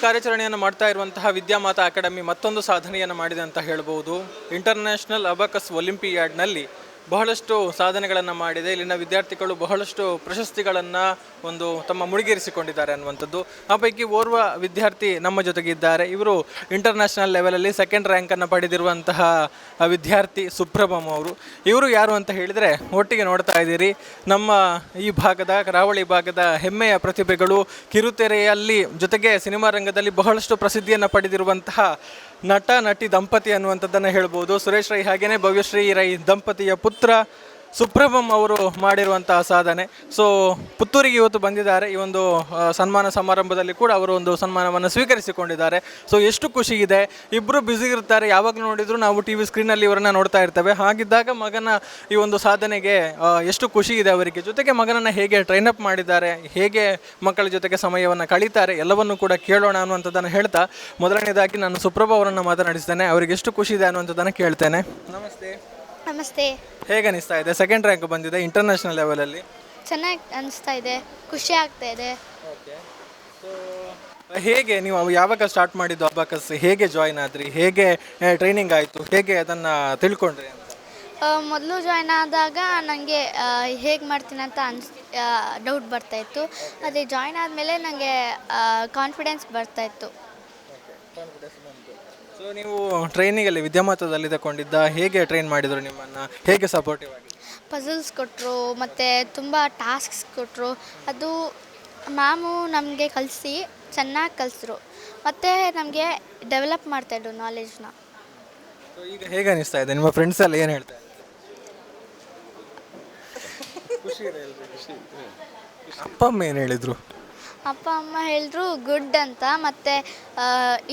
ಕಾರ್ಯಾಚರಣೆಯನ್ನು ಮಾಡ್ತಾ ಇರುವಂತಹ ವಿದ್ಯಾಮಾತಾ ಅಕಾಡೆಮಿ ಮತ್ತೊಂದು ಸಾಧನೆಯನ್ನು ಮಾಡಿದೆ ಅಂತ ಹೇಳ್ಬೋದು. ಇಂಟರ್ನ್ಯಾಷನಲ್ ಅಬಕಸ್ ಒಲಿಂಪಿಯಾಡ್ನಲ್ಲಿ ಬಹಳಷ್ಟು ಸಾಧನೆಗಳನ್ನು ಮಾಡಿದೆ. ಇಲ್ಲಿನ ವಿದ್ಯಾರ್ಥಿಗಳು ಬಹಳಷ್ಟು ಪ್ರಶಸ್ತಿಗಳನ್ನು ತಮ್ಮ ಮುಡಿಗೇರಿಸಿಕೊಂಡಿದ್ದಾರೆ ಅನ್ನುವಂಥದ್ದು. ಆ ಪೈಕಿ ಓರ್ವ ವಿದ್ಯಾರ್ಥಿ ನಮ್ಮ ಜೊತೆಗಿದ್ದಾರೆ. ಇವರು ಇಂಟರ್ನ್ಯಾಷನಲ್ ಲೆವೆಲಲ್ಲಿ ಸೆಕೆಂಡ್ ರ್ಯಾಂಕನ್ನು ಪಡೆದಿರುವಂತಹ ವಿದ್ಯಾರ್ಥಿ ಸುಪ್ರಭಮ್ ಅವರು. ಇವರು ಯಾರು ಅಂತ ಹೇಳಿದರೆ, ಒಟ್ಟಿಗೆ ನೋಡ್ತಾ ಇದ್ದೀರಿ, ನಮ್ಮ ಈ ಭಾಗದ ಕರಾವಳಿ ಭಾಗದ ಹೆಮ್ಮೆಯ ಪ್ರತಿಭೆಗಳು, ಕಿರುತೆರೆಯಲ್ಲಿ ಜೊತೆಗೆ ಸಿನಿಮಾ ರಂಗದಲ್ಲಿ ಬಹಳಷ್ಟು ಪ್ರಸಿದ್ಧಿಯನ್ನು ಪಡೆದಿರುವಂತಹ ನಟ ನಟಿ ದಂಪತಿ ಅನ್ನುವಂಥದ್ದನ್ನು ಹೇಳ್ಬೋದು. ಸುರೇಶ್ ರೈ ಹಾಗೆಯೇ ಭವ್ಯಶ್ರೀ ರೈ ದಂಪತಿಯ ಪುತ್ರ ಸುಪ್ರಭಮ್ ಅವರು ಮಾಡಿರುವಂತಹ ಸಾಧನೆ. ಸೊ ಪುತ್ತೂರಿಗೆ ಇವತ್ತು ಬಂದಿದ್ದಾರೆ. ಈ ಒಂದು ಸನ್ಮಾನ ಸಮಾರಂಭದಲ್ಲಿ ಕೂಡ ಅವರು ಒಂದು ಸನ್ಮಾನವನ್ನು ಸ್ವೀಕರಿಸಿಕೊಂಡಿದ್ದಾರೆ. ಸೊ ಎಷ್ಟು ಖುಷಿ ಇದೆ. ಇಬ್ಬರು ಬ್ಯುಸಿ ಇರ್ತಾರೆ, ಯಾವಾಗಲೂ ನೋಡಿದ್ರು ನಾವು ಟಿ ವಿ ಸ್ಕ್ರೀನಲ್ಲಿ ಇವರನ್ನು ನೋಡ್ತಾ ಇರ್ತೇವೆ. ಹಾಗಿದ್ದಾಗ ಮಗನ ಈ ಒಂದು ಸಾಧನೆಗೆ ಎಷ್ಟು ಖುಷಿ ಇದೆ ಅವರಿಗೆ. ಜೊತೆಗೆ ಮಗನನ್ನು ಹೇಗೆ ಟ್ರೈನ್ ಅಪ್ ಮಾಡಿದ್ದಾರೆ, ಹೇಗೆ ಮಕ್ಕಳ ಜೊತೆಗೆ ಸಮಯವನ್ನು ಕಳೀತಾರೆ, ಎಲ್ಲವನ್ನೂ ಕೂಡ ಕೇಳೋಣ ಅನ್ನುವಂಥದ್ದನ್ನು ಹೇಳ್ತಾ, ಮೊದಲನೇದಾಗಿ ನಾನು ಸುಪ್ರಭ ಅವರನ್ನು ಮಾತನಾಡಿಸ್ತೇನೆ. ಅವರಿಗೆ ಎಷ್ಟು ಖುಷಿ ಇದೆ ಅನ್ನುವಂಥದ್ದನ್ನು ಕೇಳ್ತೇನೆ. ನಮಸ್ತೆ. ನಮಸ್ತೆ. ಹೇಗೆ ಅನಿಸ್ತಾ ಇದೆ? ಸೆಕೆಂಡ್ ರ್ಯಾಂಕ್ ಬಂದಿದೆ ಇಂಟರ್ನ್ಯಾಷನಲ್ ಲೆವೆಲಲ್ಲಿ. ಚೆನ್ನಾಗಿ ಅನಿಸ್ತಾ ಇದೆ, ಖುಷಿ ಆಗ್ತಾ ಇದೆ. ಓಕೆ. ಸೊ ಹೇಗೆ ನೀವು ಯಾವಾಗ ಸ್ಟಾರ್ಟ್ ಮಾಡಿದ್ದು ಅಬಾಕಸ್? ಹೇಗೆ ಜಾಯಿನ್ ಆದ್ರಿ? ಹೇಗೆ ಟ್ರೈನಿಂಗ್ ಆಯಿತು? ಹೇಗೆ ಅದನ್ನು ತಿಳ್ಕೊಂಡ್ರಿ ಅಂತ? ಮೊದಲು ಜಾಯ್ನ್ ಆದಾಗ ನನಗೆ ಹೇಗೆ ಮಾಡ್ತೀನಿ ಅಂತ ಡೌಟ್ ಬರ್ತಾಯಿತ್ತು. ಅದೇ ಜಾಯ್ನ್ ಆದಮೇಲೆ ನನಗೆ ಕಾನ್ಫಿಡೆನ್ಸ್ ಬರ್ತಾಯಿತ್ತು. ಸೊ ನೀವು ಟ್ರೈನಿಂಗಲ್ಲಿ ವಿದ್ಯಾಮಾತಾದಲ್ಲಿ ತಗೊಂಡಿದ್ದ, ಹೇಗೆ ಟ್ರೈನ್ ಮಾಡಿದರು ನಿಮ್ಮನ್ನು? ಹೇಗೆ ಸಪೋರ್ಟಿವ್ ಆಗಿ? ಪಝಲ್ಸ್ ಕೊಟ್ಟರು, ಮತ್ತು ತುಂಬ ಟಾಸ್ಕ್ಸ್ ಕೊಟ್ಟರು. ಅದು ಮ್ಯಾಮು ನಮಗೆ ಕಲಿಸಿ ಚೆನ್ನಾಗಿ ಕಲಿಸಿದ್ರು, ಮತ್ತು ನಮಗೆ ಡೆವಲಪ್ ಮಾಡ್ತಾಯಿದ್ರು ನಾಲೆಜ್ನ. ಸೊ ಈಗ ಹೇಗೆ ಅನಿಸ್ತಾ ಇದೆ? ನಿಮ್ಮ ಫ್ರೆಂಡ್ಸ್ ಎಲ್ಲ ಏನು ಹೇಳ್ತಾರೆ? ಖುಷಿ ಇದೆ. ಅಪ್ಪ ಅಮ್ಮ ಏನು ಹೇಳಿದರು? ಅಪ್ಪ ಅಮ್ಮ ಹೇಳಿದ್ರು ಗುಡ್ ಅಂತ, ಮತ್ತು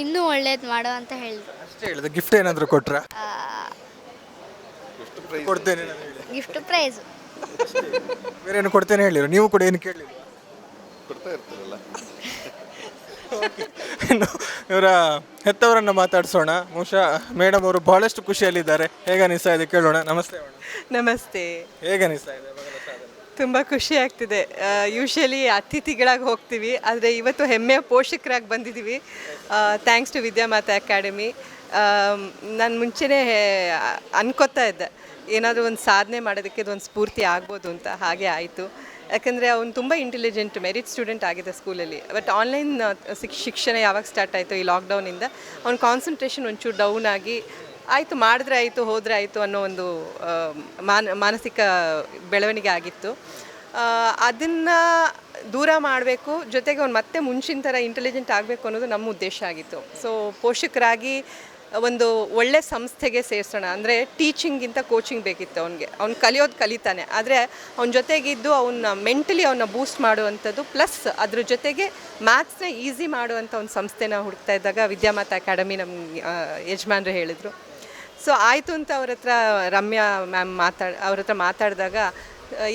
ಇನ್ನೂ ಒಳ್ಳೇದು ಮಾಡೋ ಅಂತ ಹೇಳಿದ್ರು. ಅಷ್ಟೇ ಹೇಳಿದೆ? ಗಿಫ್ಟ್ ಏನಾದರೂ ಕೊಟ್ರಾ? ಕೊಡ್ತೇನೆ ಗಿಫ್ಟ್ ಪ್ರೈಸ್. ಬೇರೆ ಏನು ಕೊಡ್ತೇನೆ ಹೇಳಿರು? ನೀವು ಕೂಡ ಏನು ಕೇಳಿಲ್ಲ? ಕೊಡ್ತಾ ಇರ್ತಾರಲ್ಲ. ಇವರ ಹೆತ್ತವರನ್ನು ಮಾತಾಡಿಸೋಣ. ಬಹುಶಃ ಮೇಡಮ್ ಅವರು ಬಹಳಷ್ಟು ಖುಷಿಯಲ್ಲಿದ್ದಾರೆ. ಹೇಗೆ ಅನಿಸ್ತಾ ಇದೆ ಕೇಳೋಣ. ನಮಸ್ತೆ ಮೇಡಮ್. ನಮಸ್ತೆ. ಹೇಗೆ ಅನಿಸ್ತಾ ಇದೆ? ತುಂಬ ಖುಷಿ ಆಗ್ತಿದೆ. ಯೂಶ್ವಲಿ ಅತಿಥಿಗಳಾಗಿ ಹೋಗ್ತೀವಿ, ಆದರೆ ಇವತ್ತು ಹೆಮ್ಮೆಯ ಪೋಷಕರಾಗಿ ಬಂದಿದ್ದೀವಿ. Thanks to Vidyamata academy. ನಾನು ಮುಂಚೆನೇ ಅನ್ಕೋತಾ ಇದ್ದೆ ಏನಾದರೂ ಒಂದು ಸಾಧನೆ ಮಾಡೋದಕ್ಕೆ ಇದೊಂದು ಸ್ಫೂರ್ತಿ ಆಗ್ಬೋದು ಅಂತ. ಹಾಗೆ ಆಯಿತು. ಯಾಕಂದರೆ ಅವ್ನು ತುಂಬ ಇಂಟೆಲಿಜೆಂಟ್ ಮೆರಿಟ್ ಸ್ಟೂಡೆಂಟ್ ಆಗಿದೆ ಸ್ಕೂಲಲ್ಲಿ. ಬಟ್ ಆನ್ಲೈನ್ ಶಿಕ್ಷಣ ಯಾವಾಗ ಸ್ಟಾರ್ಟ್ ಆಯಿತು ಈ ಲಾಕ್ಡೌನಿಂದ, ಅವ್ನ ಕಾನ್ಸಂಟ್ರೇಷನ್ ಒಂಚೂರು ಡೌನ್ ಆಗಿ ಆಯಿತು, ಮಾಡಿದ್ರೆ ಆಯಿತು, ಹೋದರೆ ಆಯಿತು ಅನ್ನೋ ಒಂದು ಮಾನಸಿಕ ಬೆಳವಣಿಗೆ ಆಗಿತ್ತು. ಅದನ್ನು ದೂರ ಮಾಡಬೇಕು, ಜೊತೆಗೆ ಅವ್ನು ಮತ್ತೆ ಮುಂಚಿನ ಥರ ಇಂಟೆಲಿಜೆಂಟ್ ಆಗಬೇಕು ಅನ್ನೋದು ನಮ್ಮ ಉದ್ದೇಶ ಆಗಿತ್ತು. ಸೊ ಪೋಷಕರಾಗಿ ಒಂದು ಒಳ್ಳೆ ಸಂಸ್ಥೆಗೆ ಸೇರಿಸೋಣ, ಅಂದರೆ ಟೀಚಿಂಗಿಂತ ಕೋಚಿಂಗ್ ಬೇಕಿತ್ತು ಅವನಿಗೆ. ಅವ್ನು ಕಲಿಯೋದು ಕಲಿತಾನೆ, ಆದರೆ ಅವನ ಜೊತೆಗಿದ್ದು ಅವನ್ನ ಮೆಂಟಲಿ ಅವನ್ನ ಬೂಸ್ಟ್ ಮಾಡುವಂಥದ್ದು, ಪ್ಲಸ್ ಅದ್ರ ಜೊತೆಗೆ ಮ್ಯಾಥ್ಸ್ನ ಈಸಿ ಮಾಡುವಂಥ ಒಂದು ಸಂಸ್ಥೆನ ಹುಡುಕ್ತಾ ಇದ್ದಾಗ ವಿದ್ಯಾಮಾತಾ ಅಕಾಡೆಮಿ ನಮ್ಮ ಯಜಮಾನ್ರು ಹೇಳಿದರು. ಸೊ ಆಯಿತು ಅಂತ ರಮ್ಯಾ ಮ್ಯಾಮ್ ಅವ್ರ ಹತ್ರ ಮಾತಾಡಿದಾಗ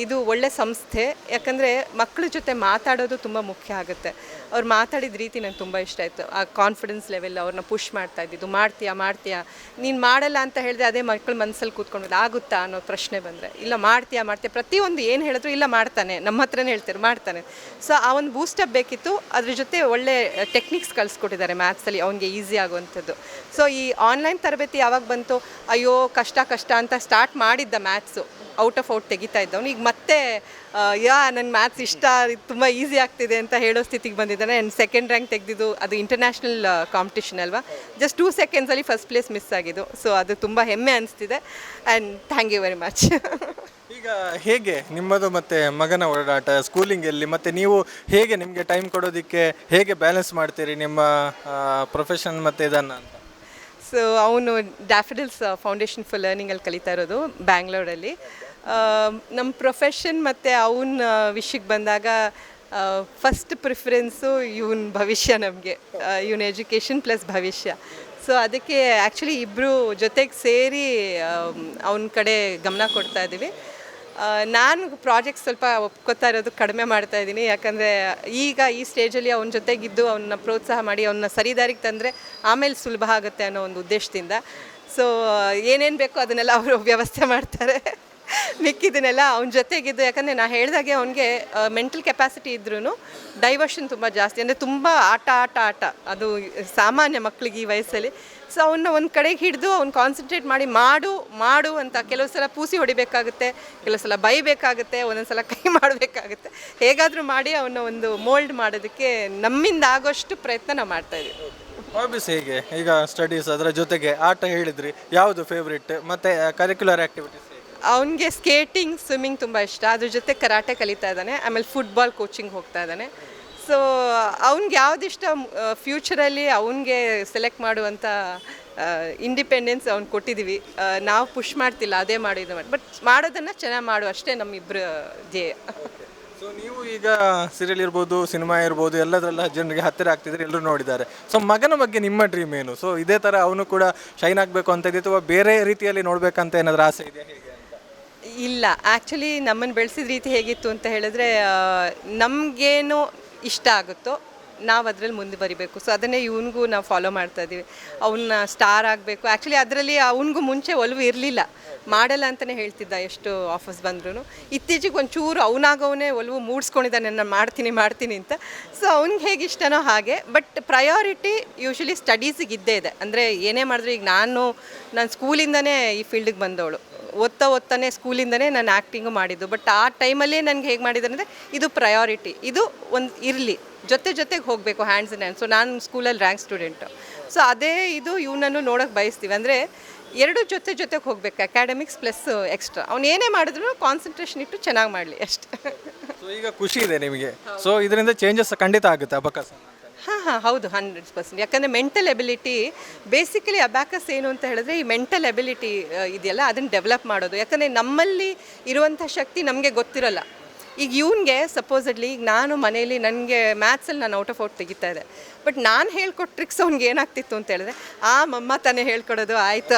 ಇದು ಒಳ್ಳೆ ಸಂಸ್ಥೆ. ಯಾಕಂದರೆ ಮಕ್ಕಳ ಜೊತೆ ಮಾತಾಡೋದು ತುಂಬ ಮುಖ್ಯ ಆಗುತ್ತೆ. ಅವ್ರು ಮಾತಾಡಿದ ರೀತಿ ನಂಗೆ ತುಂಬ ಇಷ್ಟ ಆಯಿತು. ಆ ಕಾನ್ಫಿಡೆನ್ಸ್ ಲೆವೆಲ್ ಅವ್ರನ್ನ ಪುಷ್ ಮಾಡ್ತಾ ಇದ್ದಿದ್ದು. ಮಾಡ್ತೀಯಾ ನೀನು ಮಾಡಲ್ಲ ಅಂತ ಹೇಳಿದ್ರೆ ಅದೇ ಮಕ್ಕಳ ಮನಸ್ಸಲ್ಲಿ ಕೂತ್ಕೊಂಡು ಆಗುತ್ತಾ ಅನ್ನೋ ಪ್ರಶ್ನೆ ಬಂದರೆ, ಇಲ್ಲ ಮಾಡ್ತೀಯಾ ಪ್ರತಿಯೊಂದು ಏನು ಹೇಳಿದ್ರು ಇಲ್ಲ ಮಾಡ್ತಾನೆ, ನಮ್ಮ ಹತ್ರನೇ ಹೇಳ್ತಾರೆ ಮಾಡ್ತಾನೆ. ಸೊ ಆ ಒಂದು ಬೂಸ್ಟಪ್ ಬೇಕಿತ್ತು. ಅದ್ರ ಜೊತೆ ಒಳ್ಳೆ ಟೆಕ್ನಿಕ್ಸ್ ಕಳಿಸ್ಕೊಟ್ಟಿದ್ದಾರೆ ಮ್ಯಾಥ್ಸಲ್ಲಿ ಅವನಿಗೆ ಈಸಿ ಆಗುವಂಥದ್ದು. ಸೊ ಈ ಆನ್ಲೈನ್ ತರಬೇತಿ ಯಾವಾಗ ಬಂತು, ಅಯ್ಯೋ ಕಷ್ಟ ಅಂತ ಸ್ಟಾರ್ಟ್ ಮಾಡಿದ್ದ ಮ್ಯಾಥ್ಸು, ಔಟ್ ಆಫ್ ಔಟ್ ತೆಗಿತಾ ಇದ್ದವನು. ಈಗ ಮತ್ತೆ ನನ್ನ ಮ್ಯಾಥ್ಸ್ ಇಷ್ಟ, ತುಂಬ ಈಸಿ ಆಗ್ತಿದೆ ಅಂತ ಹೇಳೋ ಸ್ಥಿತಿಗೆ ಬಂದಿದ್ದಾನೆ. ಆ್ಯಂಡ್ ಸೆಕೆಂಡ್ ರ್ಯಾಂಕ್ ತೆಗೆದಿದ್ದು ಅದು ಇಂಟರ್ನ್ಯಾಷನಲ್ ಕಾಂಪಿಟಿಷನ್ ಅಲ್ವಾ, ಜಸ್ಟ್ 2 ಸೆಕೆಂಡ್ಸಲ್ಲಿ ಫಸ್ಟ್ ಪ್ಲೇಸ್ ಮಿಸ್ ಆಗಿದ್ದು. ಸೊ ಅದು ತುಂಬ ಹೆಮ್ಮೆ ಅನಿಸ್ತಿದೆ. And thank you very much. ಈಗ ಹೇಗೆ ನಿಮ್ಮದು ಮತ್ತು ಮಗನ ಓಡಾಟ ಸ್ಕೂಲಿಂಗಲ್ಲಿ, ಮತ್ತು ನೀವು ಹೇಗೆ ನಿಮಗೆ ಟೈಮ್ ಕೊಡೋದಕ್ಕೆ ಹೇಗೆ ಬ್ಯಾಲೆನ್ಸ್ ಮಾಡ್ತೀರಿ ನಿಮ್ಮ ಪ್ರೊಫೆಷನ್ ಮತ್ತು ಇದನ್ನು ಅಂತ? ಸೊ ಅವನು ಡ್ಯಾಫಡಿಲ್ಸ್ ಫೌಂಡೇಶನ್ ಫಾರ್ ಲರ್ನಿಂಗಲ್ಲಿ ಕಲಿತಾ ಇರೋದು ಬ್ಯಾಂಗ್ಳೂರಲ್ಲಿ. ನಮ್ಮ ಪ್ರೊಫೆಷನ್ ಮತ್ತು ಅವನ ವಿಷಯಕ್ಕೆ ಬಂದಾಗ ಫಸ್ಟ್ ಪ್ರಿಫರೆನ್ಸು ಇವನ ಭವಿಷ್ಯ ನಮಗೆ, ಇವನ ಎಜುಕೇಷನ್ ಪ್ಲಸ್ ಭವಿಷ್ಯ. ಸೊ ಅದಕ್ಕೆ ಆ್ಯಕ್ಚುಲಿ ಇಬ್ಬರು ಜೊತೆಗೆ ಸೇರಿ ಅವನ ಕಡೆ ಗಮನ ಕೊಡ್ತಾ ಇದ್ದೀವಿ. ನಾನು ಪ್ರಾಜೆಕ್ಟ್ ಸ್ವಲ್ಪ ಒಪ್ಕೋತಾ ಇರೋದು ಕಡಿಮೆ ಮಾಡ್ತಾ ಇದ್ದೀನಿ. ಯಾಕಂದರೆ ಈಗ ಈ ಸ್ಟೇಜಲ್ಲಿ ಅವನ ಜೊತೆಗಿದ್ದು ಅವನ್ನ ಪ್ರೋತ್ಸಾಹ ಮಾಡಿ ಅವನ್ನ ಸರಿದಾರಿಗೆ ತಂದರೆ ಆಮೇಲೆ ಸುಲಭ ಆಗುತ್ತೆ ಅನ್ನೋ ಒಂದು ಉದ್ದೇಶದಿಂದ. ಸೊ ಏನೇನು ಬೇಕೋ ಅದನ್ನೆಲ್ಲ ಅವರು ವ್ಯವಸ್ಥೆ ಮಾಡ್ತಾರೆ. ಮಿಕ್ಕಿದನ್ನೆಲ್ಲ ಅವ್ನ ಜೊತೆಗಿದ್ದು, ಯಾಕಂದರೆ ನಾನು ಹೇಳಿದಾಗೆ ಅವನಿಗೆ ಮೆಂಟಲ್ ಕೆಪಾಸಿಟಿ ಇದ್ರೂ ಡೈವರ್ಷನ್ ತುಂಬ ಜಾಸ್ತಿ, ಅಂದರೆ ತುಂಬ ಆಟ ಅದು ಸಾಮಾನ್ಯ ಮಕ್ಕಳಿಗೆ ಈ ವಯಸ್ಸಲ್ಲಿ. ಸೊ ಅವನ್ನ ಒಂದು ಕಡೆಗೆ ಹಿಡಿದು ಅವ್ನು ಕಾನ್ಸಂಟ್ರೇಟ್ ಮಾಡಿ ಮಾಡು ಅಂತ ಕೆಲವು ಸಲ ಪೂಸಿ ಹೊಡಿಬೇಕಾಗುತ್ತೆ, ಕೆಲವು ಸಲ ಬೈಬೇಕಾಗುತ್ತೆ, ಒಂದೊಂದು ಸಲ ಕೈ ಮಾಡಬೇಕಾಗುತ್ತೆ. ಹೇಗಾದರೂ ಮಾಡಿ ಅವನ್ನ ಒಂದು ಮೋಲ್ಡ್ ಮಾಡೋದಕ್ಕೆ ನಮ್ಮಿಂದ ಆಗೋಷ್ಟು ಪ್ರಯತ್ನ ನಾವು ಮಾಡ್ತಾಯಿದ್ದೀವಿ. ಹಾಬೀಸ್ ಹೇಗೆ? ಈಗ ಸ್ಟಡೀಸ್ ಅದರ ಜೊತೆಗೆ ಆಟ ಹೇಳಿದ್ರಿ, ಯಾವುದು ಫೇವ್ರೆಟ್? ಮತ್ತು ಕರಿಕ್ಯುಲರ್ ಆ್ಯಕ್ಟಿವಿಟೀಸ್? ಅವನಿಗೆ ಸ್ಕೇಟಿಂಗ್, ಸ್ವಿಮ್ಮಿಂಗ್ ತುಂಬ ಇಷ್ಟ, ಅದ್ರ ಜೊತೆ ಕರಾಟೆ ಕಲಿತಾ ಇದ್ದಾನೆ, ಆಮೇಲೆ ಫುಟ್ಬಾಲ್ ಕೋಚಿಂಗ್ ಹೋಗ್ತಾ ಇದ್ದಾನೆ. ಸೊ ಅವ್ನಿಗೆ ಯಾವುದಿಷ್ಟ ಫ್ಯೂಚರಲ್ಲಿ ಅವನಿಗೆ ಸೆಲೆಕ್ಟ್ ಮಾಡುವಂಥ ಇಂಡಿಪೆಂಡೆನ್ಸ್ ಅವ್ನು ಕೊಟ್ಟಿದ್ದೀವಿ. ನಾವು ಪುಷ್ ಮಾಡ್ತಿಲ್ಲ, ಅದೇ ಮಾಡಿದ್ದು ಬಟ್ ಮಾಡೋದನ್ನು ಚೆನ್ನಾಗಿ ಮಾಡು ಅಷ್ಟೇ ನಮ್ಮಿಬ್ಬರ ಧ್ಯೇಯ. ಸೊ ನೀವು ಈಗ ಸೀರಿಯಲ್ ಇರ್ಬೋದು, ಸಿನಿಮಾ ಇರ್ಬೋದು, ಎಲ್ಲದರೆಲ್ಲ ಜನರಿಗೆ ಹತ್ತಿರ ಆಗ್ತಿದ್ರೆ ಎಲ್ಲರೂ ನೋಡಿದ್ದಾರೆ. ಸೊ ಮಗನ ಬಗ್ಗೆ ನಿಮ್ಮ ಡ್ರೀಮ್ ಏನು? ಸೊ ಇದೇ ಥರ ಅವನು ಕೂಡ ಶೈನ್ ಆಗಬೇಕು ಅಂತ ಇದೆ ಅಥವಾ ಬೇರೆ ರೀತಿಯಲ್ಲಿ ನೋಡಬೇಕಂತ ಏನಾದರೂ ಆಸೆ ಇದೆಯಾ ಹೇಗೆ ಅಂತ? ಇಲ್ಲ, ಆ್ಯಕ್ಚುಲಿ ನಮ್ಮನ್ನು ಬೆಳೆಸಿದ ರೀತಿ ಹೇಗಿತ್ತು ಅಂತ ಹೇಳಿದ್ರೆ, ನಮಗೇನು ಇಷ್ಟ ಆಗುತ್ತೋ ನಾವು ಅದರಲ್ಲಿ ಮುಂದೆ ಬರಿಬೇಕು. ಸೊ ಅದನ್ನೇ ಇವನಿಗೂ ನಾವು ಫಾಲೋ ಮಾಡ್ತಾ ಇದ್ದೀವಿ. ಅವನ್ನ ಸ್ಟಾರ್ ಆಗಬೇಕು. ಆ್ಯಕ್ಚುಲಿ ಅದರಲ್ಲಿ ಅವನಿಗೂ ಮುಂಚೆ ಒಲವು ಇರಲಿಲ್ಲ, ಮಾಡಲ್ಲ ಅಂತಲೇ ಹೇಳ್ತಿದ್ದ ಎಷ್ಟು ಆಫರ್ಸ್ ಬಂದ್ರೂ. ಇತ್ತೀಚೆಗೆ ಒಂಚೂರು ಅವನಾಗವನೇ ಒಲವು ಮೂಡಿಸ್ಕೊಂಡಿದ್ದಾನೆ, ನಾನು ಮಾಡ್ತೀನಿ ಅಂತ. ಸೊ ಅವ್ನಿಗೆ ಹೇಗೆ ಇಷ್ಟನೋ ಹಾಗೆ. ಬಟ್ ಪ್ರಯಾರಿಟಿ ಯೂಶ್ವಲಿ ಸ್ಟಡೀಸಿಗೆ ಇದ್ದೇ ಇದೆ. ಅಂದರೆ ಏನೇ ಮಾಡಿದ್ರು, ಈಗ ನಾನು ಸ್ಕೂಲಿಂದನೇ ಈ ಫೀಲ್ಡಿಗೆ ಬಂದವಳು, ಓದ್ತಾನೆ ಸ್ಕೂಲಿಂದನೇ ನಾನು ಆ್ಯಕ್ಟಿಂಗು ಮಾಡಿದ್ದು. ಬಟ್ ಆ ಟೈಮಲ್ಲೇ ನನಗೆ ಹೇಗೆ ಮಾಡಿದ್ದಾರೆ ಅಂದರೆ, ಇದು ಪ್ರಯಾರಿಟಿ, ಇದು ಒಂದು ಇರಲಿ, ಜೊತೆಗೆ ಹೋಗಬೇಕು, ಹ್ಯಾಂಡ್ಸ್ ಇನ್ ಹ್ಯಾಂಡ್. ಸೊ ನಾನು ಸ್ಕೂಲಲ್ಲಿ ರ್ಯಾಂಕ್ ಸ್ಟೂಡೆಂಟು. ಸೊ ಅದೇ ಇದು ಇವನನ್ನು ನೋಡೋಕ್ಕೆ ಬಯಸ್ತೀವಿ. ಅಂದರೆ ಎರಡು ಜೊತೆಗೆ ಹೋಗ್ಬೇಕು, ಅಕಾಡೆಮಿಕ್ಸ್ ಪ್ಲಸ್ ಎಕ್ಸ್ಟ್ರಾ. ಅವ್ನು ಏನೇ ಮಾಡಿದ್ರು ಕಾನ್ಸಂಟ್ರೇಷನ್ ಇಟ್ಟು ಚೆನ್ನಾಗಿ ಮಾಡಲಿ ಅಷ್ಟೇ. ಸೊ ಈಗ ಖುಷಿ ಇದೆ ನಿಮಗೆ. ಸೊ ಇದರಿಂದ ಚೇಂಜಸ್ ಖಂಡಿತ ಆಗುತ್ತೆ ಅಬಕಾಸ್? ಹಾಂ ಹೌದು, 100%. ಯಾಕಂದರೆ ಮೆಂಟಲ್ ಎಬಿಲಿಟಿ, ಬೇಸಿಕಲಿ ಅಬ್ಯಾಕಸ್ ಏನು ಅಂತ ಹೇಳಿದ್ರೆ ಈ ಮೆಂಟಲ್ ಎಬಿಲಿಟಿ ಇದೆಯಲ್ಲ, ಅದನ್ನು ಡೆವಲಪ್ ಮಾಡೋದು. ಯಾಕಂದರೆ ನಮ್ಮಲ್ಲಿ ಇರುವಂಥ ಶಕ್ತಿ ನಮಗೆ ಗೊತ್ತಿರಲ್ಲ. ಈಗ ಇವನಿಗೆ ಸಪೋಸಡ್ಲಿ, ಈಗ ನಾನು ಮನೇಲಿ ನನಗೆ ಮ್ಯಾಥ್ಸಲ್ಲಿ ನಾನು ಔಟ್ ಆಫ್ ಔಟ್ ತೆಗಿತಾ ಇದೆ. ಬಟ್ ನಾನು ಹೇಳ್ಕೊಟ್ಟು ಟ್ರಿಕ್ಸ್ ಅವ್ನಿಗೆ ಏನಾಗ್ತಿತ್ತು ಅಂತ ಹೇಳಿದ್ರೆ, ಮಮ್ಮ ತಾನೇ ಹೇಳ್ಕೊಡೋದು, ಆಯಿತು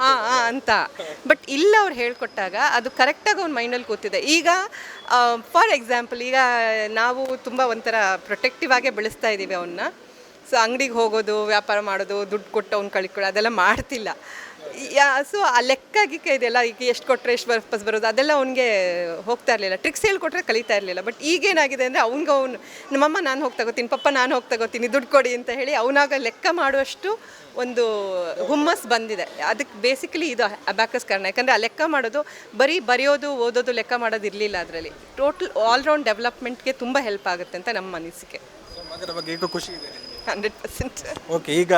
ಹಾಂ ಅಂತ. ಬಟ್ ಇಲ್ಲ, ಅವ್ರು ಹೇಳ್ಕೊಟ್ಟಾಗ ಅದು ಕರೆಕ್ಟಾಗಿ ಅವ್ನ ಮೈಂಡಲ್ಲಿ ಕೂತಿದೆ. ಈಗ ಫಾರ್ ಎಕ್ಸಾಂಪಲ್, ಈಗ ನಾವು ತುಂಬ ಒಂಥರ ಪ್ರೊಟೆಕ್ಟಿವ್ ಆಗೇ ಬೆಳೆಸ್ತಾ ಇದ್ದೀವಿ ಅವನ್ನ. ಸೊ ಅಂಗಡಿಗೆ ಹೋಗೋದು, ವ್ಯಾಪಾರ ಮಾಡೋದು, ದುಡ್ಡು ಕೊಟ್ಟು ಅವ್ನು ಕಳ್ಕೊಳ್ಳೋ ಅದೆಲ್ಲ ಮಾಡ್ತಿಲ್ಲ. ಸೊ ಆ ಲೆಕ್ಕಾಗಿಕ್ಕೆ ಇದೆಲ್ಲ, ಈಗ ಎಷ್ಟು ಕೊಟ್ಟರೆ ಎಷ್ಟು ವಾಪಸ್ ಬರೋದು ಅದೆಲ್ಲ ಅವ್ನಿಗೆ ಹೋಗ್ತಾ ಇರಲಿಲ್ಲ. ಟ್ರಿಕ್ಸ್ ಹೇಳ್ಕೊಟ್ರೆ ಕಲಿತಾ ಇರಲಿಲ್ಲ. ಬಟ್ ಈಗೇನಾಗಿದೆ ಅಂದರೆ, ಅವ್ನು ನಮ್ಮಮ್ಮ ನಾನು ಹೋಗಿ ತಗೋತೀನಿ, ಪಪ್ಪ ನಾನು ಹೋಗಿ ತಗೋತೀನಿ, ದುಡ್ಡು ಕೊಡಿ ಅಂತ ಹೇಳಿ ಅವನಾಗ ಲೆಕ್ಕ ಮಾಡುವಷ್ಟು ಒಂದು ಹುಮ್ಮಸ್ ಬಂದಿದೆ. ಅದಕ್ಕೆ ಬೇಸಿಕಲಿ ಇದು ಅಬ್ಯಾಕಸ್ ಕಾರಣ. ಯಾಕಂದರೆ ಆ ಲೆಕ್ಕ ಮಾಡೋದು ಬರೀ ಬರೆಯೋದು, ಓದೋದು, ಲೆಕ್ಕ ಮಾಡೋದು ಇರಲಿಲ್ಲ. ಅದರಲ್ಲಿ ಟೋಟಲ್ ಆಲ್ರೌಂಡ್ ಡೆವಲಪ್ಮೆಂಟ್ಗೆ ತುಂಬ ಹೆಲ್ಪ್ ಆಗುತ್ತೆ ಅಂತ ನಮ್ಮ ಅನಿಸಿಕೆ. ಮಗನ ಬಗ್ಗೆ ಈಗ ಖುಷಿ ಇದೆ 100%. ಓಕೆ, ಈಗ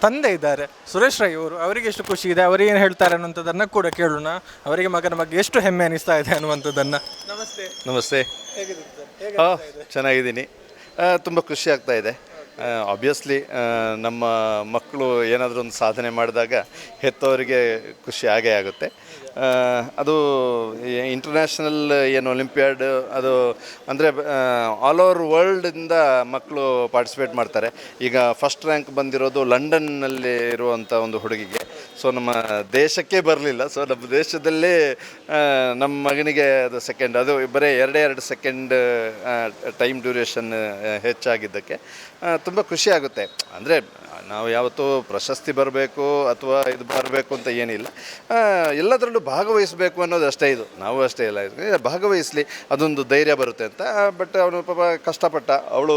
ತಂದೆ ಇದ್ದಾರೆ ಸುರೇಶ್ ರೈ ಅವರು, ಅವರಿಗೆ ಎಷ್ಟು ಖುಷಿ ಇದೆ, ಅವರಿಗೆ ಏನು ಹೇಳ್ತಾರೆ ಅನ್ನುವಂಥದ್ದನ್ನು ಕೂಡ ಕೇಳೋಣ. ಅವರಿಗೆ ಮಗನ ಬಗ್ಗೆ ಎಷ್ಟು ಹೆಮ್ಮೆ ಅನಿಸ್ತಾ ಇದೆ ಅನ್ನುವಂಥದ್ದನ್ನು. ನಮಸ್ತೆ. ಚೆನ್ನಾಗಿದ್ದೀನಿ. ತುಂಬ ಖುಷಿ ಆಗ್ತಾ ಇದೆ. ಆಬ್ವಿಯಸ್ಲಿ ನಮ್ಮ ಮಕ್ಕಳು ಏನಾದರೂ ಒಂದು ಸಾಧನೆ ಮಾಡಿದಾಗ ಹೆತ್ತವರಿಗೆ ಖುಷಿ ಆಗೇ ಆಗುತ್ತೆ. ಅದು ಇಂಟರ್ನ್ಯಾಷನಲ್ ಏನು ಒಲಿಂಪಿಯಾಡ್, ಅದು ಅಂದರೆ ಆಲ್ ಓವರ್ ವರ್ಲ್ಡಿಂದ ಮಕ್ಕಳು ಪಾರ್ಟಿಸಿಪೇಟ್ ಮಾಡ್ತಾರೆ. ಈಗ ಫಸ್ಟ್ ರ್ಯಾಂಕ್ ಬಂದಿರೋದು ಲಂಡನ್ನಲ್ಲಿ ಇರುವಂಥ ಒಂದು ಹುಡುಗಿಗೆ. ಸೊ ನಮ್ಮ ದೇಶಕ್ಕೆ ಬರಲಿಲ್ಲ. ಸೊ ನಮ್ಮ ದೇಶದಲ್ಲೇ ನಮ್ಮ ಮಗನಿಗೆ ಅದು ಸೆಕೆಂಡ್, ಅದು ಬರೀ 2 ಸೆಕೆಂಡ್ ಟೈಮ್ ಡ್ಯೂರೇಷನ್ ಹೆಚ್ಚಾಗಿದ್ದಕ್ಕೆ ತುಂಬ ಖುಷಿ ಆಗುತ್ತೆ. ಅಂದರೆ ನಾವು ಯಾವತ್ತೂ ಪ್ರಶಸ್ತಿ ಬರಬೇಕು ಅಥವಾ ಇದು ಬರಬೇಕು ಅಂತ ಏನಿಲ್ಲ, ಎಲ್ಲದರಲ್ಲೂ ಭಾಗವಹಿಸಬೇಕು ಅನ್ನೋದು ಅಷ್ಟೇ. ಇದು ನಾವು ಅಷ್ಟೇ ಇಲ್ಲ, ಭಾಗವಹಿಸಲಿ, ಅದೊಂದು ಧೈರ್ಯ ಬರುತ್ತೆ ಅಂತ. ಬಟ್ ಅವನು ಪಾಪ ಕಷ್ಟಪಟ್ಟ, ಅವಳು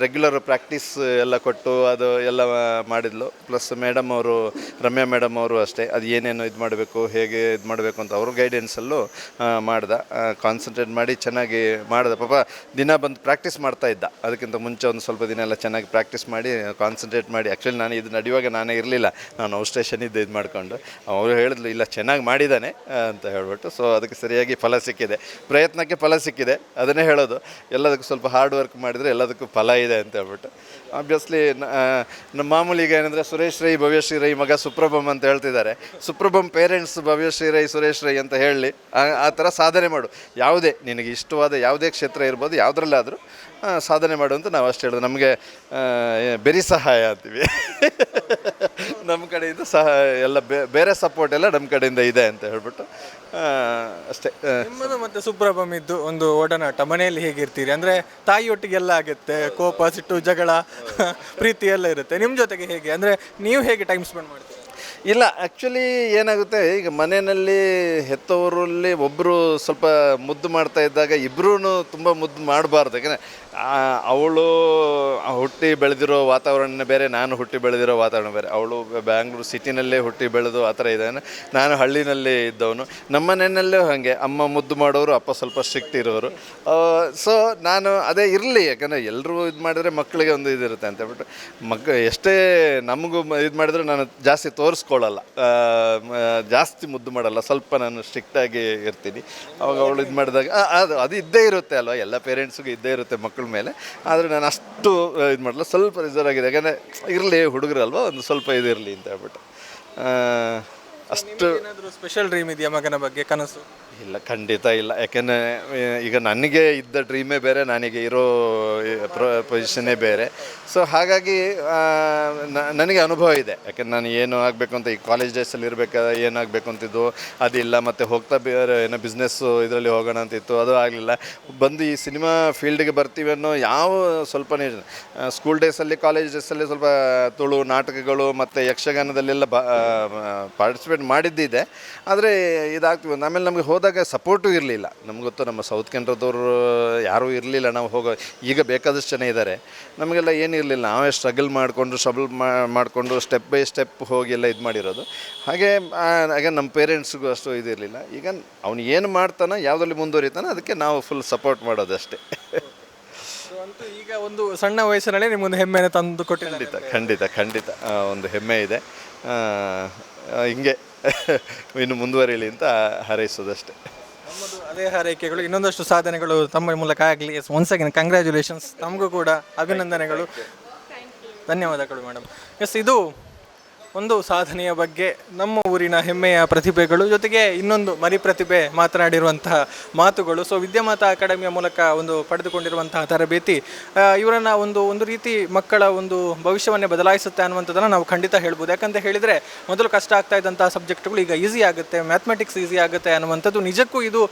ರೆಗ್ಯುಲರ್ ಪ್ರಾಕ್ಟೀಸ್ ಎಲ್ಲ ಕೊಟ್ಟು ಅದು ಎಲ್ಲ ಮಾಡಿದ್ಲು. ಪ್ಲಸ್ ಮೇಡಮ್ ಅವರು, ರಮ್ಯಾ ಮೇಡಮ್ ಅವರು ಅಷ್ಟೇ, ಅದು ಏನೇನು ಇದು ಮಾಡಬೇಕು, ಹೇಗೆ ಇದು ಮಾಡಬೇಕು ಅಂತ ಅವರು ಗೈಡೆನ್ಸಲ್ಲೂ ಮಾಡ್ದೆ. ಕಾನ್ಸಂಟ್ರೇಟ್ ಮಾಡಿ ಚೆನ್ನಾಗಿ ಮಾಡಿದೆ. ಪಾಪ ದಿನ ಬಂದು ಪ್ರಾಕ್ಟೀಸ್ ಮಾಡ್ತಾ ಇದ್ದ. ಅದಕ್ಕಿಂತ ಮುಂಚೆ ಒಂದು ಸ್ವಲ್ಪ ದಿನ ಎಲ್ಲ ಚೆನ್ನಾಗಿ ಪ್ರಾಕ್ಟೀಸ್ ಮಾಡಿ ಕಾನ್ಸಂಟ್ರೇಟ್ ಮಾಡಿ. ಆ್ಯಕ್ಚುಲಿ ನಾನು ಇದು ನಡೆಯುವಾಗ ನಾನೇ ಇರಲಿಲ್ಲ, ನಾನು ಔಟ್ ಸ್ಟೇಷನ್ ಇದು ಮಾಡಿಕೊಂಡು. ಅವರು ಹೇಳಿದ್ಲು ಇಲ್ಲ ಚೆನ್ನಾಗಿ ಮಾಡಿದ್ದಾನೆ ಅಂತ ಹೇಳ್ಬಿಟ್ಟು. ಸೊ ಅದಕ್ಕೆ ಸರಿಯಾಗಿ ಫಲ ಸಿಕ್ಕಿದೆ, ಪ್ರಯತ್ನಕ್ಕೆ ಫಲ ಸಿಕ್ಕಿದೆ. ಅದನ್ನೇ ಹೇಳೋದು, ಎಲ್ಲದಕ್ಕೂ ಸ್ವಲ್ಪ ಹಾರ್ಡ್ ವರ್ಕ್ ಮಾಡಿದರೆ ಎಲ್ಲದಕ್ಕೂ ಫಲ ಇದೆ ಅಂತ ಹೇಳ್ಬಿಟ್ಟು. ಆಬ್ವಿಯಸ್ಲಿ ನಮ್ಮ ಮಾಮೂಲಿ ಈಗ ಏನಂದರೆ ಸುರೇಶ್ ರೈ ಭವ್ಯಶ್ರೀ ರೈ ಮಗ ಸುಪ್ರಭಮ್ ಅಂತ ಹೇಳ್ತಿದ್ದಾರೆ. ಸುಪ್ರಭಮ್ ಪೇರೆಂಟ್ಸ್ ಭವ್ಯಶ್ರೀ ರೈ ಸುರೇಶ್ ರೈ ಅಂತ ಹೇಳಲಿ, ಆ ಥರ ಸಾಧನೆ ಮಾಡು. ಯಾವುದೇ ನಿನಗೆ ಇಷ್ಟವಾದ ಯಾವುದೇ ಕ್ಷೇತ್ರ ಇರ್ಬೋದು, ಯಾವುದ್ರಲ್ಲಾದರೂ ಸಾಧನೆ ಮಾಡು ಅಂತ ನಾವು ಅಷ್ಟು ಹೇಳೋದು. ನಮಗೆ ಬೆರಿ ಸಹಾಯ ಅಂತೀವಿ ನಮ್ಮ ಕಡೆಯಿಂದ ಎಲ್ಲ ಬೇರೆ ಸಪೋರ್ಟ್ ಎಲ್ಲ ನಮ್ಮ ಕಡೆಯಿಂದ ಇದೆ ಅಂತ ಹೇಳ್ಬಿಟ್ಟು ಅಷ್ಟೇ. ನಿಮ್ಮದು ಮತ್ತು ಸುಪ್ರಭಮ್ ಇದ್ದು ಒಂದು ಒಡನಾಟ ಮನೆಯಲ್ಲಿ ಹೇಗಿರ್ತೀರಿ? ಅಂದರೆ ತಾಯಿಯೊಟ್ಟಿಗೆಲ್ಲ ಆಗುತ್ತೆ, ಕೋಪ, ಸಿಟ್ಟು, ಜಗಳ, ಪ್ರೀತಿ ಎಲ್ಲ ಇರುತ್ತೆ. ನಿಮ್ಮ ಜೊತೆಗೆ ಹೇಗೆ? ಅಂದರೆ ನೀವು ಹೇಗೆ ಟೈಮ್ ಸ್ಪೆಂಡ್ ಮಾಡ್ತೀರಿ? ಇಲ್ಲ, ಆ್ಯಕ್ಚುಲಿ ಏನಾಗುತ್ತೆ, ಈಗ ಮನೆಯಲ್ಲಿ ಹೆತ್ತವರಲ್ಲಿ ಒಬ್ಬರು ಸ್ವಲ್ಪ ಮುದ್ದು ಮಾಡ್ತಾ ಇದ್ದಾಗ ಇಬ್ಬರೂ ತುಂಬ ಮುದ್ದು ಮಾಡಬಾರ್ದು. ಯಾಕಂದರೆ ಅವಳು ಹುಟ್ಟಿ ಬೆಳೆದಿರೋ ವಾತಾವರಣ ಬೇರೆ, ನಾನು ಹುಟ್ಟಿ ಬೆಳೆದಿರೋ ವಾತಾವರಣ ಬೇರೆ. ಅವಳು ಬ್ಯಾಂಗ್ಳೂರು ಸಿಟಿನಲ್ಲೇ ಹುಟ್ಟಿ ಬೆಳೆದು ಆ ಥರ ಇದ್ದಾನೆ, ನಾನು ಹಳ್ಳಿನಲ್ಲೇ ಇದ್ದವನು. ನಮ್ಮ ಮನೆಯಲ್ಲೂ ಹಾಗೆ ಅಮ್ಮ ಮುದ್ದು ಮಾಡೋರು, ಅಪ್ಪ ಸ್ವಲ್ಪ ಸ್ಟ್ರಿಕ್ಟ್ ಇರೋರು. ಸೊ ನಾನು ಅದೇ ಇರಲಿ, ಯಾಕಂದರೆ ಎಲ್ಲರೂ ಇದು ಮಾಡಿದ್ರೆ ಮಕ್ಕಳಿಗೆ ಒಂದು ಇದಿರುತ್ತೆ ಅಂತ ಹೇಳ್ಬಿಟ್ಟು ಎಷ್ಟೇ ನಮಗೂ ಇದು ಮಾಡಿದ್ರೆ ನಾನು ಜಾಸ್ತಿ ತೋರಿಸ್ಕೊಳ್ಳಲ್ಲ, ಜಾಸ್ತಿ ಮುದ್ದು ಮಾಡಲ್ಲ, ಸ್ವಲ್ಪ ನಾನು ಸ್ಟ್ರಿಕ್ಟಾಗಿ ಇರ್ತೀನಿ. ಅವಾಗ ಅವಳು ಇದು ಮಾಡಿದಾಗ ಅದು ಇದ್ದೇ ಇರುತ್ತೆ ಅಲ್ವ, ಎಲ್ಲ ಪೇರೆಂಟ್ಸ್ಗೂ ಇದ್ದೇ ಇರುತ್ತೆ ಮಕ್ಕಳ ಮೇಲೆ. ಆದರೆ ನಾನು ಅಷ್ಟು ಇದು ಮಾಡಲ್ಲ, ಸ್ವಲ್ಪ ರಿಸರ್ವ್ ಆಗಿದೆ. ಯಾಕಂದರೆ ಇರಲಿ, ಹುಡುಗರಲ್ವ, ಒಂದು ಸ್ವಲ್ಪ ಇದಿರಲಿ ಅಂತ ಹೇಳ್ಬಿಟ್ಟು ಅಷ್ಟು. ಸ್ಪೆಷಲ್ ಡ್ರೀಮ್ ಇದೆಯಾ ಮಗನ ಬಗ್ಗೆ, ಕನಸು? ಇಲ್ಲ, ಖಂಡಿತ ಇಲ್ಲ. ಯಾಕೆಂದರೆ ಈಗ ನನಗೆ ಇದ್ದ ಡ್ರೀಮೇ ಬೇರೆ, ನನಗೆ ಇರೋ ಪೊಸಿಷನ್ನೇ ಬೇರೆ. ಸೊ ಹಾಗಾಗಿ ನನಗೆ ಅನುಭವ ಇದೆ. ಯಾಕೆಂದ್ರೆ ನಾನು ಏನು ಆಗಬೇಕು ಅಂತ ಈ ಕಾಲೇಜ್ ಡೇಸಲ್ಲಿ ಇರಬೇಕಾದ್ರೆ ಏನಾಗಬೇಕು ಅಂತಿದ್ದು ಅದಿಲ್ಲ, ಮತ್ತು ಹೋಗ್ತಾ ಬೇರೆ ಏನೋ ಬಿಸ್ನೆಸ್ಸು ಇದರಲ್ಲಿ ಹೋಗೋಣ ಅಂತಿತ್ತು, ಅದು ಆಗಲಿಲ್ಲ. ಬಂದು ಈ ಸಿನಿಮಾ ಫೀಲ್ಡಿಗೆ ಬರ್ತೀವಿ ಅನ್ನೋ ಯಾವ ಸ್ವಲ್ಪನೇ ಸ್ಕೂಲ್ ಡೇಸಲ್ಲಿ, ಕಾಲೇಜ್ ಡೇಸಲ್ಲಿ ಸ್ವಲ್ಪ ತುಳು ನಾಟಕಗಳು ಮತ್ತು ಯಕ್ಷಗಾನದಲ್ಲೆಲ್ಲ ಪಾರ್ಟಿಸಿಪೇಟ್ ಮಾಡಿದ್ದಿದೆ. ಆದರೆ ಇದಾಗ್ತೀವಿ. ಆಮೇಲೆ ನಮಗೆ ಹೋದಾಗ ಸಪೋರ್ಟು ಇರಲಿಲ್ಲ. ನಮ್ಗೆ ಗೊತ್ತು, ನಮ್ಮ ಸೌತ್ ಕೆನಡಾದವರು ಯಾರೂ ಇರಲಿಲ್ಲ. ನಾವು ಈಗ ಬೇಕಾದಷ್ಟು ಜನ ಇದ್ದಾರೆ, ನಮಗೆಲ್ಲ ಏನಿರಲಿಲ್ಲ. ನಾವೇ ಸ್ಟ್ರಗಲ್ ಮಾಡಿಕೊಂಡು ಸ್ಟೆಪ್ ಬೈ ಸ್ಟೆಪ್ ಹೋಗಿ ಎಲ್ಲ ಇದು ಮಾಡಿರೋದು. ಹಾಗೆ ನಮ್ಮ ಪೇರೆಂಟ್ಸ್ಗೂ ಅಷ್ಟು ಇದಿರಲಿಲ್ಲ. ಈಗ ಅವ್ನು ಏನು ಮಾಡ್ತಾನೋ, ಯಾವುದ್ರಲ್ಲಿ ಮುಂದುವರಿತಾನೋ ಅದಕ್ಕೆ ನಾವು ಫುಲ್ ಸಪೋರ್ಟ್ ಮಾಡೋದಷ್ಟೇ. ಅಂತೂ ಈಗ ಒಂದು ಸಣ್ಣ ವಯಸ್ಸಿನಲ್ಲಿ ನಿಮ್ಮೊಂದು ಹೆಮ್ಮೆನ ತಂದು ಕೊಟ್ಟಿಲ್ಲ. ಖಂಡಿತ ಒಂದು ಹೆಮ್ಮೆ ಇದೆ. ಹಿಂಗೆ ಇನ್ನು ಮುಂದುವರಿಯಲಿ ಅಂತ ಹಾರೈಸೋದಷ್ಟೇ. ನಮ್ಮದು ಅದೇ ಹಾರೈಕೆಗಳು, ಇನ್ನೊಂದಷ್ಟು ಸಾಧನೆಗಳು ತಮ್ಮ ಮೂಲಕ ಆಗಲಿ. ಒನ್ಸ್ ಅಗೇನ್ ಕಂಗ್ರ್ಯಾಚುಲೇಷನ್ಸ್, ತಮಗೂ ಕೂಡ ಅಭಿನಂದನೆಗಳು, ಧನ್ಯವಾದಗಳು ಮೇಡಮ್. ಇದು ಒಂದು ಸಾಧನೆಯ ಬಗ್ಗೆ ನಮ್ಮ ಊರಿನ ಹೆಮ್ಮೆಯ ಪ್ರತಿಭೆಗಳು, ಜೊತೆಗೆ ಇನ್ನೊಂದು ಮರಿ ಪ್ರತಿಭೆ ಮಾತನಾಡಿರುವಂತಹ ಮಾತುಗಳು. ಸೊ ವಿದ್ಯಾಮಾತಾ ಅಕಾಡೆಮಿಯ ಮೂಲಕ ಒಂದು ಪಡೆದುಕೊಂಡಿರುವಂತಹ ತರಬೇತಿ ಇವರನ್ನು ಒಂದು ರೀತಿ ಮಕ್ಕಳ ಒಂದು ಭವಿಷ್ಯವನ್ನೇ ಬದಲಾಯಿಸುತ್ತೆ ಅನ್ನುವಂಥದ್ದನ್ನು ನಾವು ಖಂಡಿತ ಹೇಳ್ಬೋದು. ಯಾಕಂತ ಹೇಳಿದರೆ ಮೊದಲು ಕಷ್ಟ ಆಗ್ತಾ ಇದ್ದಂಥ ಸಬ್ಜೆಕ್ಟ್ಗಳು ಈಗ ಈಸಿ ಆಗುತ್ತೆ, ಮ್ಯಾಥಮೆಟಿಕ್ಸ್ ಈಸಿ ಆಗುತ್ತೆ ಅನ್ನುವಂಥದ್ದು ನಿಜಕ್ಕೂ ಇದು.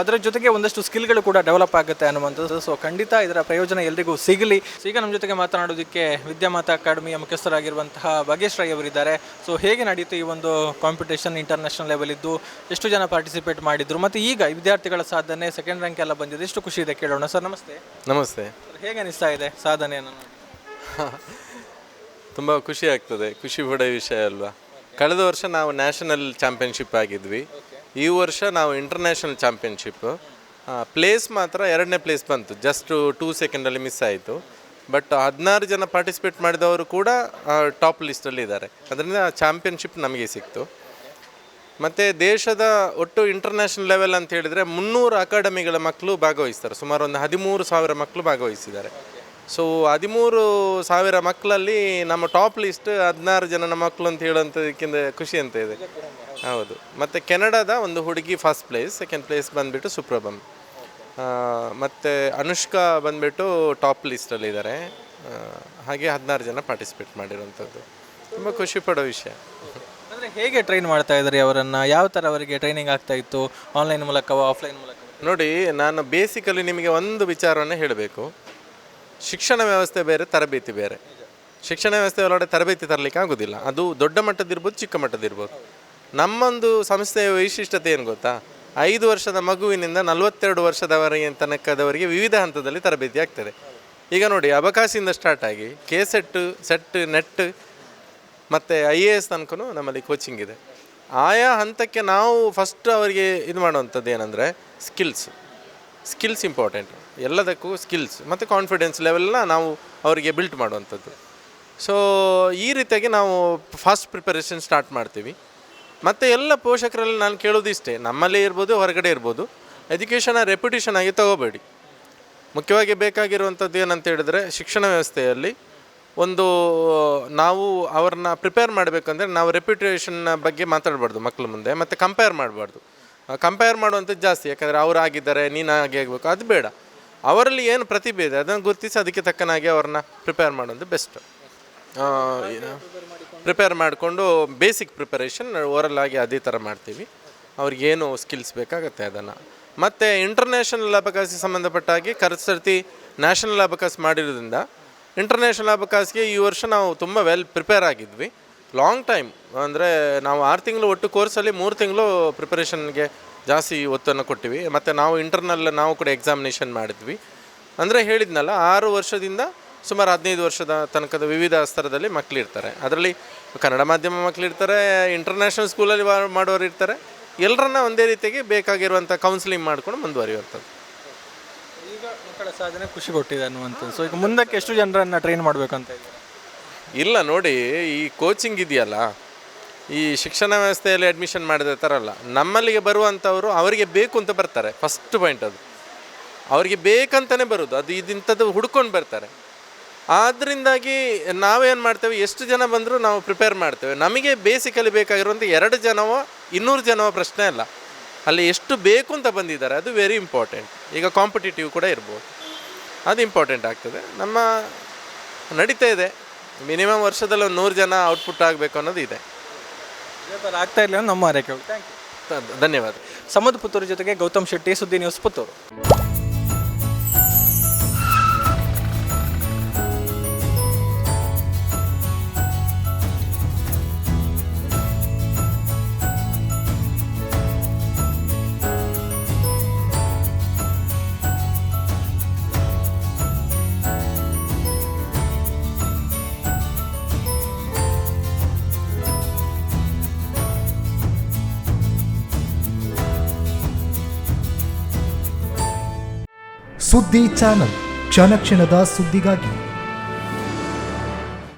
ಅದರ ಜೊತೆಗೆ ಒಂದಷ್ಟು ಸ್ಕಿಲ್ಗಳು ಕೂಡ ಡೆವಲಪ್ ಆಗುತ್ತೆ ಅನ್ನುವಂಥದ್ದು. ಸೊ ಖಂಡಿತ ಇದರ ಪ್ರಯೋಜನ ಎಲ್ಲರಿಗೂ ಸಿಗಲಿ. ಈಗ ನಮ್ಮ ಜೊತೆಗೆ ಮಾತನಾಡೋದಕ್ಕೆ ವಿದ್ಯಾಮಾತಾ ಅಕಾಡೆಮಿಯ ಮುಖ್ಯಸ್ಥರಾಗಿರುವಂತಹ ಭಾಗ್ಯಶ್ರೀ ಅವರಿದ್ದಾರೆ. ಸೊ ಹೇಗೆ ನಡೀತು ಈ ಒಂದು ಕಾಂಪಿಟೇಷನ್, ಇಂಟರ್ನ್ಯಾಷನಲ್ ಲೆವೆಲ್ ಇದ್ದು ಎಷ್ಟು ಜನ ಪಾರ್ಟಿಸಿಪೇಟ್ ಮಾಡಿದ್ರು, ಮತ್ತು ಈಗ ವಿದ್ಯಾರ್ಥಿಗಳ ಸಾಧನೆ ಸೆಕೆಂಡ್ ರ್ಯಾಂಕ್ ಎಲ್ಲ ಬಂದಿದೆ, ಎಷ್ಟು ಖುಷಿ ಇದೆ ಕೇಳೋಣ. ಸರ್ ನಮಸ್ತೆ. ನಮಸ್ತೆ. ಹೇಗೆ ಅನಿಸ್ತಾ ಇದೆ ಸಾಧನೆಯನ್ನು? ತುಂಬ ಖುಷಿ ಆಗ್ತದೆ, ಖುಷಿ ಪಡೋ ವಿಷಯ ಅಲ್ವಾ. ಕಳೆದ ವರ್ಷ ನಾವು ನ್ಯಾಷನಲ್ ಚಾಂಪಿಯನ್ಶಿಪ್ ಆಗಿದ್ವಿ, ಈ ವರ್ಷ ನಾವು ಇಂಟರ್ನ್ಯಾಷನಲ್ ಚಾಂಪಿಯನ್ಶಿಪ್. ಪ್ಲೇಸ್ ಮಾತ್ರ 2ನೇ ಪ್ಲೇಸ್ ಬಂತು, ಜಸ್ಟ್ 2 ಸೆಕೆಂಡಲ್ಲಿ ಮಿಸ್ ಆಯಿತು. ಬಟ್ 16 ಜನ ಪಾರ್ಟಿಸಿಪೇಟ್ ಮಾಡಿದವರು ಕೂಡ ಟಾಪ್ ಲಿಸ್ಟಲ್ಲಿ ಇದ್ದಾರೆ. ಅದರಿಂದ ಚಾಂಪಿಯನ್ಶಿಪ್ ನಮಗೆ ಸಿಕ್ತು. ಮತ್ತು ದೇಶದ ಒಟ್ಟು ಇಂಟರ್ನ್ಯಾಷನಲ್ ಲೆವೆಲ್ ಅಂತ ಹೇಳಿದರೆ 300 ಅಕಾಡೆಮಿಗಳ ಮಕ್ಕಳು ಭಾಗವಹಿಸ್ತಾರೆ. ಸುಮಾರು ಒಂದು 13,000 ಮಕ್ಕಳು ಭಾಗವಹಿಸಿದ್ದಾರೆ. ಸೊ 13,000 ಮಕ್ಕಳಲ್ಲಿ ನಮ್ಮ ಟಾಪ್ ಲಿಸ್ಟ್ 16 ಜನನ ಮಕ್ಕಳು ಅಂತ ಹೇಳೋಂಥದಕ್ಕಿಂತ ಖುಷಿ ಅಂತ ಇದೆ. ಹೌದು. ಮತ್ತು ಕೆನಡಾದ ಒಂದು ಹುಡುಗಿ ಫಸ್ಟ್ ಪ್ಲೇಸ್, ಸೆಕೆಂಡ್ ಪ್ಲೇಸ್ ಬಂದುಬಿಟ್ಟು ಸುಪ್ರಭಮ್, ಮತ್ತು ಅನುಷ್ಕಾ ಬಂದುಬಿಟ್ಟು ಟಾಪ್ ಲಿಸ್ಟಲ್ಲಿದ್ದಾರೆ. ಹಾಗೆ 16 ಜನ ಪಾರ್ಟಿಸಿಪೇಟ್ ಮಾಡಿರೋಂಥದ್ದು ತುಂಬ ಖುಷಿ ಪಡೋ ವಿಷಯ. ಅಂದರೆ ಹೇಗೆ ಟ್ರೈನ್ ಮಾಡ್ತಾ ಇದ್ದಾರೆ ಅವರನ್ನು? ಯಾವ ಥರ ಅವರಿಗೆ ಟ್ರೈನಿಂಗ್ ಆಗ್ತಾ ಇತ್ತು, ಆನ್ಲೈನ್ ಮೂಲಕವೋ ಆಫ್ಲೈನ್ ಮೂಲಕ? ನೋಡಿ, ನಾನು ಬೇಸಿಕಲಿ ನಿಮಗೆ ಒಂದು ವಿಚಾರವನ್ನು ಹೇಳಬೇಕು. ಶಿಕ್ಷಣ ವ್ಯವಸ್ಥೆ ಬೇರೆ, ತರಬೇತಿ ಬೇರೆ. ಶಿಕ್ಷಣ ವ್ಯವಸ್ಥೆ ಒಳಗಡೆ ತರಬೇತಿ ತರಲಿಕ್ಕೆ ಆಗೋದಿಲ್ಲ. ಅದು ದೊಡ್ಡ ಮಟ್ಟದಿರ್ಬೋದು, ಚಿಕ್ಕ ಮಟ್ಟದಿರ್ಬೋದು. ನಮ್ಮೊಂದು ಸಂಸ್ಥೆಯ ವೈಶಿಷ್ಟ್ಯತೆ ಏನು ಗೊತ್ತಾ? 5 ವರ್ಷದ ಮಗುವಿನಿಂದ 42 ವರ್ಷದವರೆಗೆ ತನಕದವರಿಗೆ ವಿವಿಧ ಹಂತದಲ್ಲಿ ತರಬೇತಿ ಆಗ್ತದೆ. ಈಗ ನೋಡಿ, ಅಬಕಾಸಿಂದ ಸ್ಟಾರ್ಟ್ ಆಗಿ ಸೆಟ್ ನೆಟ್ ಮತ್ತು IAS ತನಕ ನಮ್ಮಲ್ಲಿ ಕೋಚಿಂಗ್ ಇದೆ. ಆಯಾ ಹಂತಕ್ಕೆ ನಾವು ಫಸ್ಟ್ ಅವರಿಗೆ ಇದು ಮಾಡುವಂಥದ್ದು ಏನಂದರೆ ಸ್ಕಿಲ್ಸ್ ಇಂಪಾರ್ಟೆಂಟ್. ಎಲ್ಲದಕ್ಕೂ ಸ್ಕಿಲ್ಸ್ ಮತ್ತು ಕಾನ್ಫಿಡೆನ್ಸ್ ಲೆವೆಲ್ನ ನಾವು ಅವರಿಗೆ ಬಿಲ್ಟ್ ಮಾಡುವಂಥದ್ದು. ಸೊ ಈ ರೀತಿಯಾಗಿ ನಾವು ಫಾಸ್ಟ್ ಪ್ರಿಪರೇಷನ್ ಸ್ಟಾರ್ಟ್ ಮಾಡ್ತೀವಿ. ಮತ್ತು ಎಲ್ಲ ಪೋಷಕರಲ್ಲಿ ನಾನು ಕೇಳೋದು ಇಷ್ಟೇ, ನಮ್ಮಲ್ಲೇ ಇರ್ಬೋದು, ಹೊರಗಡೆ ಇರ್ಬೋದು, ಎಜುಕೇಷನ್ನ ರೆಪ್ಯುಟೇಷನ್ ಆಗಿ ತಗೋಬೇಡಿ. ಮುಖ್ಯವಾಗಿ ಬೇಕಾಗಿರುವಂಥದ್ದು ಏನಂತ ಹೇಳಿದ್ರೆ, ಶಿಕ್ಷಣ ವ್ಯವಸ್ಥೆಯಲ್ಲಿ ಒಂದು ನಾವು ಅವ್ರನ್ನ ಪ್ರಿಪೇರ್ ಮಾಡಬೇಕಂದ್ರೆ ನಾವು ರೆಪ್ಯುಟೇಷನ್ನ ಬಗ್ಗೆ ಮಾತಾಡಬಾರ್ದು ಮಕ್ಕಳ ಮುಂದೆ, ಮತ್ತು ಕಂಪೇರ್ ಮಾಡುವಂಥದ್ದು ಜಾಸ್ತಿ. ಯಾಕಂದರೆ ಅವ್ರು ಆಗಿದ್ದಾರೆ, ನೀನು ಹಾಗೆ ಆಗಬೇಕು, ಅದು ಬೇಡ. ಅವರಲ್ಲಿ ಏನು ಪ್ರತಿಭೆ ಇದೆ ಅದನ್ನು ಗುರುತಿಸಿ ಅದಕ್ಕೆ ತಕ್ಕನಾಗಿ ಅವ್ರನ್ನ ಪ್ರಿಪೇರ್ ಮಾಡೋದು ಬೆಸ್ಟ್. ಪ್ರಿಪೇರ್ ಮಾಡಿಕೊಂಡು ಬೇಸಿಕ್ ಪ್ರಿಪರೇಷನ್ ಓರಲ್ ಆಗಿ ಅದೇ ಥರ ಮಾಡ್ತೀವಿ. ಅವ್ರಿಗೇನು ಸ್ಕಿಲ್ಸ್ ಬೇಕಾಗುತ್ತೆ ಅದನ್ನು. ಮತ್ತು ಇಂಟರ್ನ್ಯಾಷನಲ್ ಅಬಕಾಸಿಗೆ ಸಂಬಂಧಪಟ್ಟ ಹಾಗೆ ಸರ್ತಿ ನ್ಯಾಷನಲ್ ಅಬಕಾಸ್ ಮಾಡಿರೋದ್ರಿಂದ ಇಂಟರ್ನ್ಯಾಷನಲ್ ಅಬಕಾಸ್ಗೆ ಈ ವರ್ಷ ನಾವು ತುಂಬ ವೆಲ್ ಪ್ರಿಪೇರ್ ಆಗಿದ್ವಿ. ಲಾಂಗ್ ಟೈಮ್ ಅಂದರೆ ನಾವು 6 ತಿಂಗಳು ಒಟ್ಟು ಕೋರ್ಸಲ್ಲಿ 3 ತಿಂಗಳು ಪ್ರಿಪರೇಷನ್ಗೆ ಜಾಸ್ತಿ ಒತ್ತನ್ನು ಕೊಟ್ಟಿವಿ. ಮತ್ತು ನಾವು ಇಂಟರ್ನಲ್ ನಾವು ಕೂಡ ಎಕ್ಸಾಮಿನೇಷನ್ ಮಾಡಿದ್ವಿ. ಅಂದರೆ ಹೇಳಿದ್ನಲ್ಲ 6 ವರ್ಷದಿಂದ ಸುಮಾರು 15 ವರ್ಷದ ತನಕದ ವಿವಿಧ ಸ್ತರದಲ್ಲಿ ಮಕ್ಕಳಿರ್ತಾರೆ. ಅದರಲ್ಲಿ ಕನ್ನಡ ಮಾಧ್ಯಮ ಮಕ್ಕಳಿರ್ತಾರೆ, ಇಂಟರ್ನ್ಯಾಷನಲ್ ಸ್ಕೂಲಲ್ಲಿ ಮಾಡೋರು ಇರ್ತಾರೆ. ಎಲ್ಲರನ್ನ ಒಂದೇ ರೀತಿಯಾಗಿ ಬೇಕಾಗಿರುವಂಥ ಕೌನ್ಸಿಲಿಂಗ್ ಮಾಡ್ಕೊಂಡು ಮುಂದುವರಿಯುವಂಥದ್ದು. ಈಗ ಮಕ್ಕಳ ಸಾಧನೆ ಖುಷಿ ಕೊಟ್ಟಿದೆ ಅನ್ನುವಂಥದ್ದು. ಸೊ ಈಗ ಮುಂದಕ್ಕೆ ಎಷ್ಟು ಜನರನ್ನು ಟ್ರೈನ್ ಮಾಡಬೇಕಂತ ಇದೆ? ಇಲ್ಲ ನೋಡಿ, ಈ ಕೋಚಿಂಗ್ ಇದೆಯಲ್ಲ, ಈ ಶಿಕ್ಷಣ ವ್ಯವಸ್ಥೆಯಲ್ಲಿ ಅಡ್ಮಿಷನ್ ಮಾಡಿದ ಥರ ಅಲ್ಲ. ನಮ್ಮಲ್ಲಿಗೆ ಬರುವಂಥವರು ಅವರಿಗೆ ಬೇಕು ಅಂತ ಬರ್ತಾರೆ. ಫಸ್ಟ್ ಪಾಯಿಂಟ್ ಅದು, ಅವರಿಗೆ ಬೇಕಂತಲೇ ಬರೋದು. ಅದು ಇಂಥದ್ದು ಹುಡ್ಕೊಂಡು ಬರ್ತಾರೆ. ಆದ್ದರಿಂದಾಗಿ ನಾವೇನು ಮಾಡ್ತೇವೆ, ಎಷ್ಟು ಜನ ಬಂದರೂ ನಾವು ಪ್ರಿಪೇರ್ ಮಾಡ್ತೇವೆ. ನಮಗೆ ಬೇಸಿಕಲಿ ಬೇಕಾಗಿರುವಂಥ 2 ಜನವೋ 200 ಜನವೋ ಪ್ರಶ್ನೆ ಅಲ್ಲ, ಅಲ್ಲಿ ಎಷ್ಟು ಬೇಕು ಅಂತ ಬಂದಿದ್ದಾರೆ ಅದು ವೆರಿ ಇಂಪಾರ್ಟೆಂಟ್. ಈಗ ಕಾಂಪಿಟೇಟಿವ್ ಕೂಡ ಇರ್ಬೋದು, ಅದು ಇಂಪಾರ್ಟೆಂಟ್ ಆಗ್ತದೆ. ನಮ್ಮ ನಡೀತಾ ಇದೆ, ಮಿನಿಮಮ್ ವರ್ಷದಲ್ಲಿ ಒಂದು 100 ಜನ ಔಟ್ಪುಟ್ ಆಗಬೇಕು ಅನ್ನೋದು ಇದೆ. ಆಗ್ತಾ ಇಲ್ಲ ನಮ್ಮ ಆರೈಕೆ. ಥ್ಯಾಂಕ್ ಯು, ಧನ್ಯವಾದ. ಸಮದ್ ಪುತ್ತೂರು ಜೊತೆಗೆ ಗೌತಮ್ ಶೆಟ್ಟಿ, ಸುದ್ದಿ ನ್ಯೂಸ್, ಪುತ್ತೂರು. ಸುದ್ದಿ ಚಾನಲ್, ಕ್ಷಣ ಕ್ಷಣದ ಸುದ್ದಿಗಾಗಿ.